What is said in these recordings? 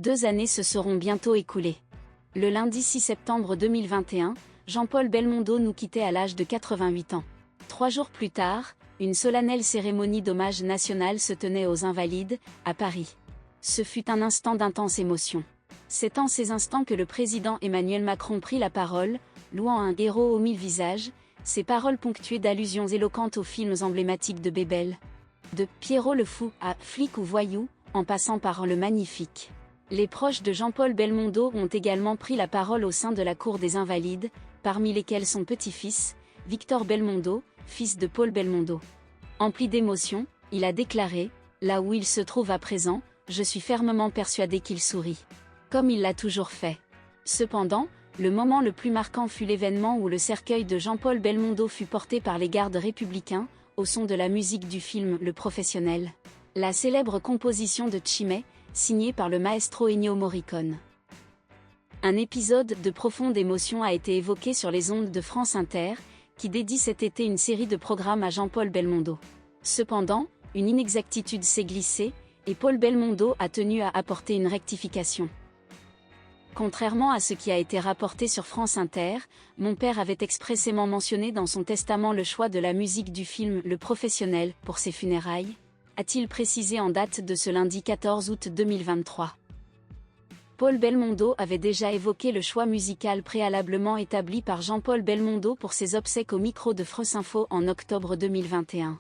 2 années se seront bientôt écoulées. Le lundi 6 septembre 2021, Jean-Paul Belmondo nous quittait à l'âge de 88 ans. 3 jours plus tard, une solennelle cérémonie d'hommage national se tenait aux Invalides, à Paris. Ce fut un instant d'intense émotion. C'est en ces instants que le président Emmanuel Macron prit la parole, louant un héros aux 1000 visages, ses paroles ponctuées d'allusions éloquentes aux films emblématiques de Bébel. De Pierrot le Fou à Flic ou Voyou, en passant par Le Magnifique. Les proches de Jean-Paul Belmondo ont également pris la parole au sein de la cour des Invalides, parmi lesquels son petit-fils, Victor Belmondo, fils de Paul Belmondo. Empli d'émotion, il a déclaré « Là où il se trouve à présent, je suis fermement persuadé qu'il sourit. » Comme il l'a toujours fait. Cependant, le moment le plus marquant fut l'événement où le cercueil de Jean-Paul Belmondo fut porté par les gardes républicains, au son de la musique du film Le Professionnel. La célèbre composition de Chimay, signée par le maestro Ennio Morricone. Un épisode de profonde émotion a été évoqué sur les ondes de France Inter, qui dédie cet été une série de programmes à Jean-Paul Belmondo. Cependant, une inexactitude s'est glissée, et Paul Belmondo a tenu à apporter une rectification. Contrairement à ce qui a été rapporté sur France Inter, mon père avait expressément mentionné dans son testament le choix de la musique du film Le Professionnel pour ses funérailles, a-t-il précisé en date de ce lundi 14 août 2023. Paul Belmondo avait déjà évoqué le choix musical préalablement établi par Jean-Paul Belmondo pour ses obsèques au micro de France Info en octobre 2021.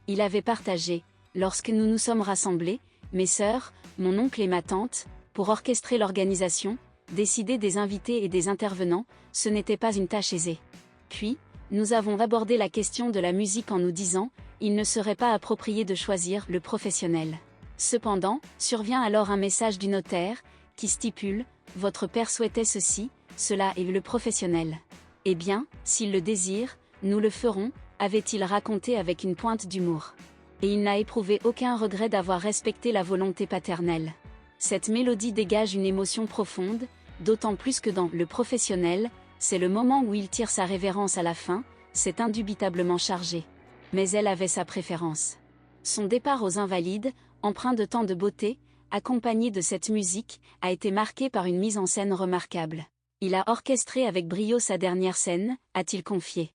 Il avait partagé « Lorsque nous nous sommes rassemblés, mes sœurs, mon oncle et ma tante, pour orchestrer l'organisation, décider des invités et des intervenants, ce n'était pas une tâche aisée. Puis, nous avons abordé la question de la musique en nous disant, il ne serait pas approprié de choisir le professionnel. Cependant, survient alors un message du notaire, qui stipule, votre père souhaitait ceci, cela et le professionnel. Eh bien, s'il le désire, nous le ferons, avait-il raconté avec une pointe d'humour. Et il n'a éprouvé aucun regret d'avoir respecté la volonté paternelle. Cette mélodie dégage une émotion profonde, d'autant plus que dans Le Professionnel, c'est le moment où il tire sa révérence à la fin, c'est indubitablement chargé. Mais elle avait sa préférence. Son départ aux Invalides, empreint de tant de beauté, accompagné de cette musique, a été marqué par une mise en scène remarquable. Il a orchestré avec brio sa dernière scène, a-t-il confié.